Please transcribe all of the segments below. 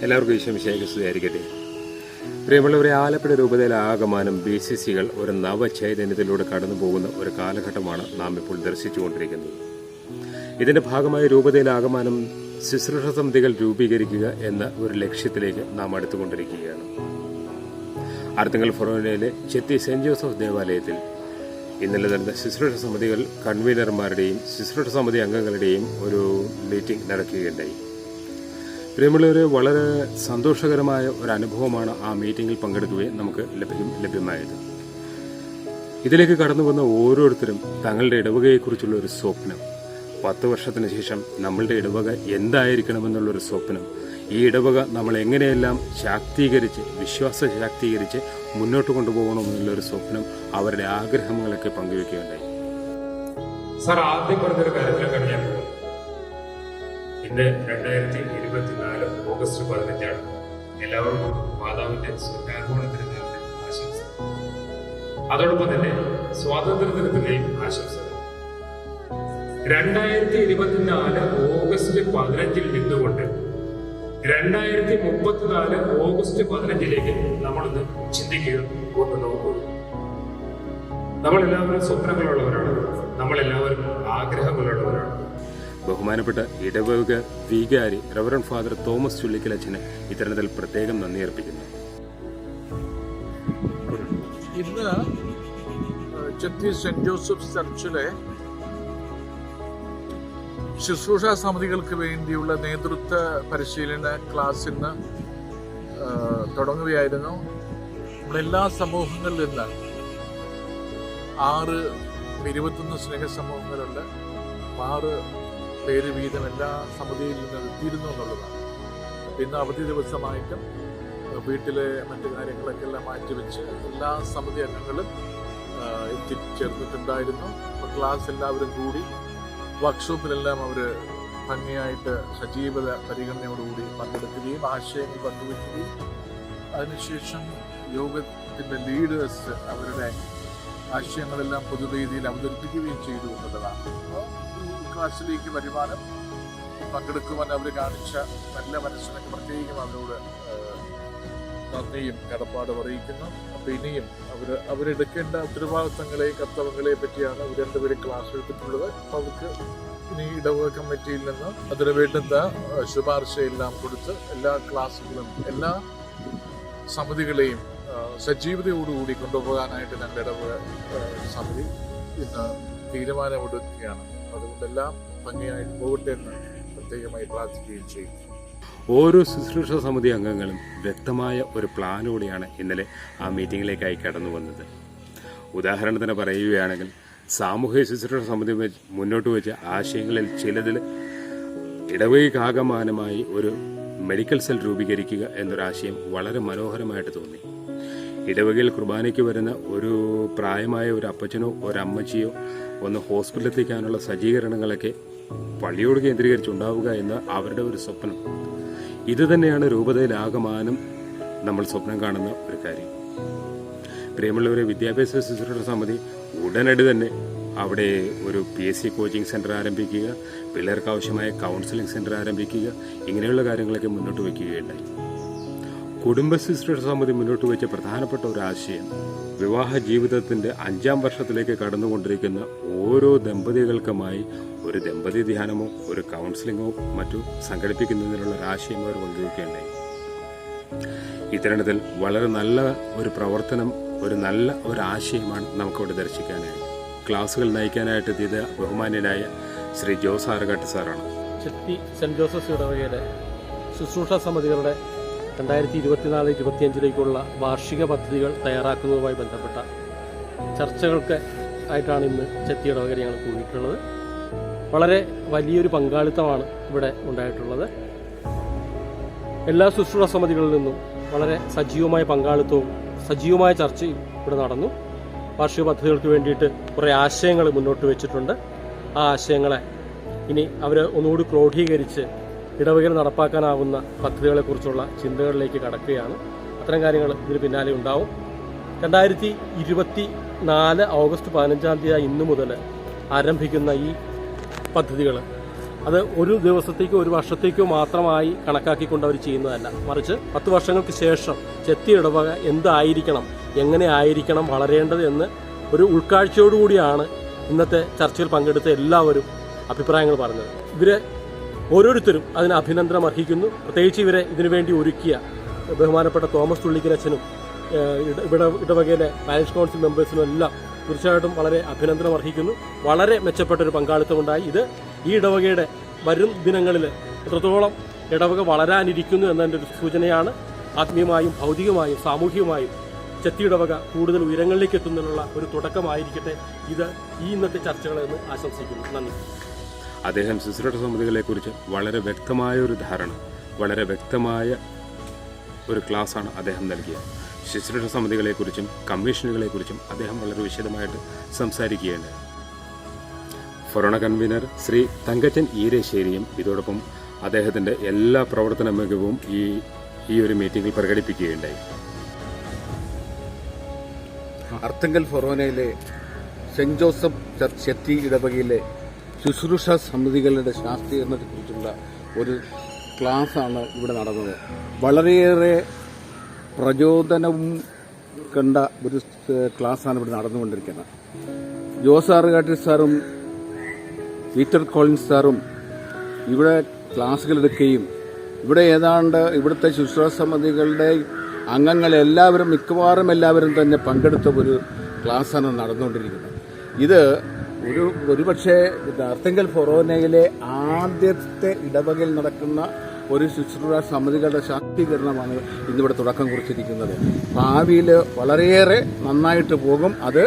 എല്ലാവർക്കും ഈശ്വമിശിഹായ്ക്ക് സ്തുതിയായിരിക്കട്ടെ. പ്രിയമുള്ളവരെ, ആലപ്പുഴ രൂപതയിലെ ആകമാനം BCCകൾ ഒരു നവചൈതന്യത്തിലൂടെ കടന്നു പോകുന്ന ഒരു കാലഘട്ടമാണ് നാം ഇപ്പോൾ ദർശിച്ചുകൊണ്ടിരിക്കുന്നത്. ഇതിന്റെ ഭാഗമായി രൂപതയിലെ ആകമാനം ശുശ്രൂഷ സമിതികൾ രൂപീകരിക്കുക എന്ന ഒരു ലക്ഷ്യത്തിലേക്ക് നാം അടുത്തുകൊണ്ടിരിക്കുകയാണ്. ആർത്തിങ്കൽ ഫൊറോനയിലെ ചെത്തി സെന്റ് ജോസഫ് ദേവാലയത്തിൽ ഇന്നലെ നടന്ന ശുശ്രൂഷ സമിതികൾ കൺവീനർമാരുടെയും ശുശ്രൂഷ സമിതി അംഗങ്ങളുടെയും ഒരു മീറ്റിംഗ് നടക്കുകയുണ്ടായി. പ്രിയമുള്ളവരെ, വളരെ സന്തോഷകരമായ ഒരു അനുഭവമാണ് ആ മീറ്റിംഗിൽ പങ്കെടുക്കുകയും നമുക്ക് ലഭ്യമായത്. ഇതിലേക്ക് കടന്നു വന്ന ഓരോരുത്തരും തങ്ങളുടെ ഇടവകയെക്കുറിച്ചുള്ള ഒരു സ്വപ്നം, 10 വർഷത്തിന് ശേഷം നമ്മളുടെ ഇടവക എന്തായിരിക്കണമെന്നുള്ളൊരു സ്വപ്നം, ഈ ഇടവക നമ്മൾ എങ്ങനെയെല്ലാം ശാക്തീകരിച്ച് ശാക്തീകരിച്ച് മുന്നോട്ട് കൊണ്ടുപോകണമെന്നുള്ളൊരു സ്വപ്നം, അവരുടെ ആഗ്രഹങ്ങളൊക്കെ പങ്കുവെക്കുകയുണ്ടായി. സാർ, ആദ്യം പറഞ്ഞൊരു കാര്യത്തിലൊക്കെ ഞാൻ പോകും. ഇന്ന് 2024 ഓഗസ്റ്റ് 15 എല്ലാവർക്കും മാതാവിന്റെ സ്വർഗ്ഗാരോഹണ തിരുനാളിന്റെ ആശംസ, അതോടൊപ്പം തന്നെ സ്വാതന്ത്ര്യ ദിനത്തിന്റെയും ആശംസകൾ. 2024 ഓഗസ്റ്റ് 15 നിന്നുകൊണ്ട് 2034 ഓഗസ്റ്റ് 15 നമ്മളൊന്ന് ചിന്തിക്കുക, ഒന്ന് നോക്കുക. നമ്മളെല്ലാവരും സ്വപ്നങ്ങളുള്ളവരാണ്, നമ്മളെല്ലാവരും ആഗ്രഹങ്ങളുള്ളവരാണ്. ബഹുമാനപ്പെട്ട ഇടവക വികാരി റവറൻഡ് ഫാദർ തോമസ് ചുള്ളിക്കലച്ചന് ഇത്തരത്തിൽ പ്രത്യേകം നന്ദി അർപ്പിക്കുന്നു. ഇന്ന് ചെത്തി സെന്റ് ജോസഫ് ചർച്ചിലെ ശുശ്രൂഷ സമിതികൾക്ക് വേണ്ടിയുള്ള നേതൃത്വ പരിശീലന ക്ലാസ്സിന് തുടങ്ങുകയായിരുന്നു. നമ്മളെല്ലാ സമൂഹങ്ങളിൽ നിന്ന് 21 സ്നേഹ സമൂഹങ്ങളുണ്ട്. 6 പേര് വീതം എല്ലാ സമിതിയിൽ നിന്ന് എത്തിയിരുന്നു എന്നുള്ളതാണ്. ഇന്ന് അവധി ദിവസമായിട്ടും വീട്ടിലെ മറ്റു കാര്യങ്ങളൊക്കെ എല്ലാം മാറ്റിവെച്ച് എല്ലാ സമിതി അംഗങ്ങളും എത്തിച്ചേർന്നിട്ടുണ്ടായിരുന്നു. അപ്പോൾ ക്ലാസ് എല്ലാവരും കൂടി വർക്ക്ഷോപ്പിലെല്ലാം അവർ ഭംഗിയായിട്ട് സജീവത പരിഗണനയോടുകൂടി പങ്കെടുക്കുകയും ആശയങ്ങൾ പങ്കുവയ്ക്കുകയും അതിനുശേഷം യോഗത്തിൻ്റെ ലീഡേഴ്സ് അവരുടെ ആശയങ്ങളെല്ലാം പൊതുവേദിയിൽ അവതരിപ്പിക്കുകയും ചെയ്തു എന്നുള്ളതാണ്. ക്ലാസ്സിലേക്ക് വരുവാനും പങ്കെടുക്കുവാൻ അവർ കാണിച്ച നല്ല മനസ്സിനൊക്കെ പ്രത്യേകം അവരോട് നന്ദിയും കടപ്പാടും അറിയിക്കുന്നു. അപ്പോൾ ഇനിയും അവരെടുക്കേണ്ട ഉത്തരവാദിത്തങ്ങളെയും കർത്തവ്യങ്ങളെയും പറ്റിയാണ് ഇവർ രണ്ടുപേരും ക്ലാസ് എടുത്തിട്ടുള്ളത്. അപ്പോൾ അവർക്ക് ഇനി ഇടവക കമ്മിറ്റിയിൽ നിന്ന് അതിന് വേണ്ടുന്ന ശുപാർശയെല്ലാം കൊടുത്ത് എല്ലാ ക്ലാസ്സുകളും എല്ലാ സമിതികളെയും സജീവതയോടുകൂടി കൊണ്ടുപോകാനായിട്ട് ഞങ്ങളുടെ ഇടവക സമിതി ഇന്ന് തീരുമാനമെടുക്കുകയാണ്. അതുകൊണ്ടെല്ലാം ഭംഗിയായിട്ട് പോകട്ടെ എന്ന് പ്രത്യേകമായി പ്രാർത്ഥിക്കുകയും ചെയ്യും. ഓരോ ശുശ്രൂഷ സമിതി അംഗങ്ങളും വ്യക്തമായ ഒരു പ്ലാനോടെയാണ് ഇന്നലെ ആ മീറ്റിങ്ങിലേക്കായി കടന്നു വന്നത്. ഉദാഹരണത്തിന് പറയുകയാണെങ്കിൽ, സാമൂഹ്യ ശുശ്രൂഷ സമിതി മുന്നോട്ട് വെച്ച ആശയങ്ങളിൽ ചിലതിൽ ഇടവകയാകമാനമായി ഒരു മെഡിക്കൽ സെൽ രൂപീകരിക്കുക എന്നൊരാശയം വളരെ മനോഹരമായിട്ട് തോന്നി. ഇടവകയിൽ കുർബാനയ്ക്ക് വരുന്ന ഒരു പ്രായമായ ഒരു അപ്പച്ചനോ ഒരമ്മച്ചിയോ ഒന്ന് ഹോസ്പിറ്റലിലെത്തിക്കാനുള്ള സജ്ജീകരണങ്ങളൊക്കെ പള്ളിയോട് കേന്ദ്രീകരിച്ചുണ്ടാവുക എന്ന അവരുടെ ഒരു സ്വപ്നം. ഇത് തന്നെയാണ് രൂപതയിലാകമാനം നമ്മൾ സ്വപ്നം കാണുന്ന ഒരു കാര്യം. പ്രിയമുള്ളവരെ, വിദ്യാഭ്യാസ ശുശ്രൂഷ സമിതി ഉടനടി തന്നെ അവിടെ ഒരു PSC കോച്ചിങ് സെൻറ്റർ ആരംഭിക്കുക, പിള്ളേർക്ക് ആവശ്യമായ കൗൺസിലിംഗ് സെൻറ്റർ ആരംഭിക്കുക, ഇങ്ങനെയുള്ള കാര്യങ്ങളൊക്കെ മുന്നോട്ട് വയ്ക്കുകയുണ്ടായി. കുടുംബ ശുശ്രൂഷ സമിതി മുന്നോട്ട് വെച്ച പ്രധാനപ്പെട്ട ഒരു ആശയം, വിവാഹ ജീവിതത്തിൻ്റെ 5ാം വർഷത്തിലേക്ക് കടന്നുകൊണ്ടിരിക്കുന്ന ഓരോ ദമ്പതികൾക്കുമായി ഒരു ദമ്പതി ധ്യാനമോ ഒരു കൗൺസിലിങ്ങോ മറ്റു സംഘടിപ്പിക്കുന്നതിനുള്ള ഒരു ആശയം അവർ പങ്കുവയ്ക്കുകയുണ്ടായി. ഇത്തരണത്തിൽ വളരെ നല്ല ഒരു പ്രവർത്തനം, ഒരു നല്ല ഒരു ആശയമാണ് നമുക്കവിടെ ദർശിക്കാനായിട്ട്. ക്ലാസുകൾ നയിക്കാനായിട്ട് എത്തിയത് ബഹുമാന്യനായ ശ്രീ ജോസ് ആറകാട്ട് സാറാണ്. ചെത്തി സെന്റ് ജോസഫ് ഇടവകയിലെ ശുശ്രൂഷ സമിതികളുടെ 2024-25 വാർഷിക പദ്ധതികൾ തയ്യാറാക്കുന്നതുമായി ബന്ധപ്പെട്ട ചർച്ചകൾക്ക് ആയിട്ടാണ് ഇന്ന് ചെത്തി ഇടവകയിൽ ഞങ്ങൾ കൂടിയിട്ടുള്ളത്. വളരെ വലിയൊരു പങ്കാളിത്തമാണ് ഇവിടെ ഉണ്ടായിട്ടുള്ളത്. എല്ലാ ശുശ്രൂഷ സമിതികളിൽ നിന്നും വളരെ സജീവമായ പങ്കാളിത്തവും സജീവമായ ചർച്ചയും ഇവിടെ നടന്നു. വാർഷിക പദ്ധതികൾക്ക് വേണ്ടിയിട്ട് കുറേ ആശയങ്ങൾ മുന്നോട്ട് വെച്ചിട്ടുണ്ട്. ആ ആശയങ്ങളെ ഇനി അവർ ഒന്നുകൂടി ക്രോഡീകരിച്ച് ഇടവകയിൽ നടപ്പാക്കാനാവുന്ന പദ്ധതികളെക്കുറിച്ചുള്ള ചിന്തകളിലേക്ക് കടക്കുകയാണ്. അത്തരം കാര്യങ്ങൾ ഇതിന് പിന്നാലെ ഉണ്ടാവും. 2024 ഓഗസ്റ്റ് 15-ാം തീയതി ഇന്നു മുതൽ ആരംഭിക്കുന്ന ഈ പദ്ധതികൾ അത് ഒരു ദിവസത്തേക്കോ ഒരു വർഷത്തേക്കോ മാത്രമായി കണക്കാക്കിക്കൊണ്ട് അവർ ചെയ്യുന്നതല്ല, മറിച്ച് 10 വർഷങ്ങൾക്ക് ശേഷം ചെത്തി ഇടവക എന്തായിരിക്കണം, എങ്ങനെ ആയിരിക്കണം വളരേണ്ടത് എന്ന് ഒരു ഉൾക്കാഴ്ചയോടുകൂടിയാണ് ഇന്നത്തെ ചർച്ചയിൽ പങ്കെടുത്ത എല്ലാവരും അഭിപ്രായങ്ങൾ പറഞ്ഞത്. ഇവരെ ഓരോരുത്തരും അതിന് അഭിനന്ദനം അർഹിക്കുന്നു. പ്രത്യേകിച്ച് ഇവരെ ഇതിനുവേണ്ടി ഒരുക്കിയ ബഹുമാനപ്പെട്ട തോമസ് തുള്ളിക്കലച്ചനും ഇടവകയിലെ പാരിഷ് കൗൺസിൽ മെമ്പേഴ്സിനും എല്ലാം തീർച്ചയായിട്ടും വളരെ അഭിനന്ദനം അർഹിക്കുന്നു. വളരെ മെച്ചപ്പെട്ടൊരു പങ്കാളിത്തമുണ്ടായി. ഇത് ഈ ഇടവകയുടെ വരും ദിനങ്ങളിൽ എത്രത്തോളം ഇടവക വളരാനിരിക്കുന്നു എന്നതിൻ്റെ ഒരു സൂചനയാണ്. ആത്മീയമായും ഭൗതികമായും സാമൂഹികമായും ചെത്തി ഇടവക കൂടുതൽ ഉയരങ്ങളിലേക്ക് എത്തുന്നതിനുള്ള ഒരു തുടക്കമായിരിക്കട്ടെ ഇത് ഈ ഇന്നത്തെ ചർച്ചകളെന്ന് ആശംസിക്കുന്നു. നന്ദി. അദ്ദേഹം ശുശ്രൂഷ സമിതികളെക്കുറിച്ച് വളരെ വ്യക്തമായ ഒരു ധാരണ, വളരെ വ്യക്തമായ ഒരു ക്ലാസ്സാണ് അദ്ദേഹം നൽകിയത്. ശുശ്രൂഷ സമിതികളെക്കുറിച്ചും കമ്മീഷനുകളെക്കുറിച്ചും അദ്ദേഹം വളരെ വിശദമായിട്ട് സംസാരിക്കുകയുണ്ടായി. ഫൊറോണ കൺവീനർ ശ്രീ തങ്കച്ചൻ ഈരശ്ശേരിയും ഇതോടൊപ്പം അദ്ദേഹത്തിൻ്റെ എല്ലാ പ്രവർത്തന മികവും ഈ ഒരു മീറ്റിംഗിൽ പ്രകടിപ്പിക്കുകയുണ്ടായി. അർത്തുങ്കൽ ഫൊറോനയിലെ സെന്റ് ജോസഫ് ചർച്ച് ചെത്തി ഇടവകയിലെ ശുശ്രൂഷ സമിതികളുടെ ശാസ്ത്രീകരണത്തെക്കുറിച്ചുള്ള ഒരു ക്ലാസ്സാണ് ഇവിടെ നടന്നത്. വളരെയേറെ പ്രചോദനവും കണ്ട ഒരു ക്ലാസ്സാണ് ഇവിടെ നടന്നുകൊണ്ടിരിക്കുന്നത്. ജോസ് ആറുകാട്ടിൽ സാറും പീറ്റർ കോളിൻസ് സാറും ഇവിടെ ക്ലാസ്സുകൾ എടുക്കുകയും ഇവിടെ ഏതാണ്ട് ഇവിടുത്തെ ശുശ്രൂഷ സമിതികളുടെ അംഗങ്ങളെല്ലാവരും മിക്കവാറും എല്ലാവരും തന്നെ പങ്കെടുത്ത ഒരു ക്ലാസ്സാണ് നടന്നുകൊണ്ടിരിക്കുന്നത്. ഇത് ഒരുപക്ഷെ അർത്തുങ്കൽ ഫൊറോനയിലെ ആദ്യത്തെ ഇടവകയിൽ നടക്കുന്ന ഒരു ശുശ്രൂഷ സമിതികളുടെ ശാക്തീകരണമാണ് ഇന്നിവിടെ തുടക്കം കുറിച്ചിരിക്കുന്നത്. ഭാവിയിൽ വളരെയേറെ നന്നായിട്ട് പോകും. അത്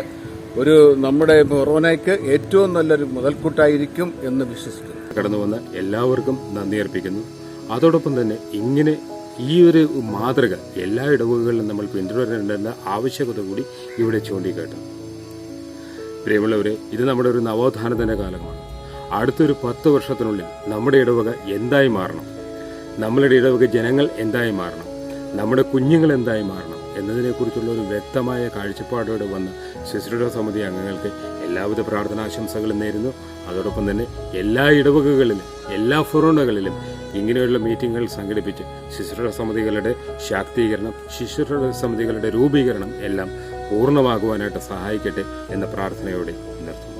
നമ്മുടെ ഫൊറോനയ്ക്ക് ഏറ്റവും നല്ലൊരു മുതൽക്കൂട്ടായിരിക്കും എന്ന് വിശ്വസിക്കുന്നു. കടന്നു വന്ന എല്ലാവർക്കും നന്ദി അർപ്പിക്കുന്നു. അതോടൊപ്പം തന്നെ ഇങ്ങനെ ഈ ഒരു മാതൃക എല്ലാ ഇടവകകളിലും നമ്മൾ പിന്തുടരേണ്ട ആവശ്യകത കൂടി ഇവിടെ ചൂണ്ടിക്കാട്ടും. പ്രിയമുള്ളവരെ, ഇത് നമ്മുടെ ഒരു നവോത്ഥാനത്തിൻ്റെ കാലമാണ്. അടുത്തൊരു 10 വർഷത്തിനുള്ളിൽ നമ്മുടെ ഇടവക എന്തായി മാറണം, നമ്മളുടെ ഇടവക ജനങ്ങൾ എന്തായി മാറണം, നമ്മുടെ കുഞ്ഞുങ്ങൾ എന്തായി മാറണം എന്നതിനെക്കുറിച്ചുള്ള ഒരു വ്യക്തമായ കാഴ്ചപ്പാടോടെ വന്ന ശുശ്രൂഷ സമിതി അംഗങ്ങൾക്ക് എല്ലാവിധ പ്രാർത്ഥനാശംസകളും നേരുന്നു. അതോടൊപ്പം തന്നെ എല്ലാ ഇടവകകളിലും എല്ലാ ഫൊറോണകളിലും ഇങ്ങനെയുള്ള മീറ്റിങ്ങുകൾ സംഘടിപ്പിച്ച് ശുശ്രൂഷ സമിതികളുടെ ശാക്തീകരണം, ശുശ്രൂഷ സമിതികളുടെ രൂപീകരണം എല്ലാം പൂർണ്ണമാകുവാനായിട്ട് സഹായിക്കട്ടെ എന്ന പ്രാർത്ഥനയോടെ നിർത്തുന്നു.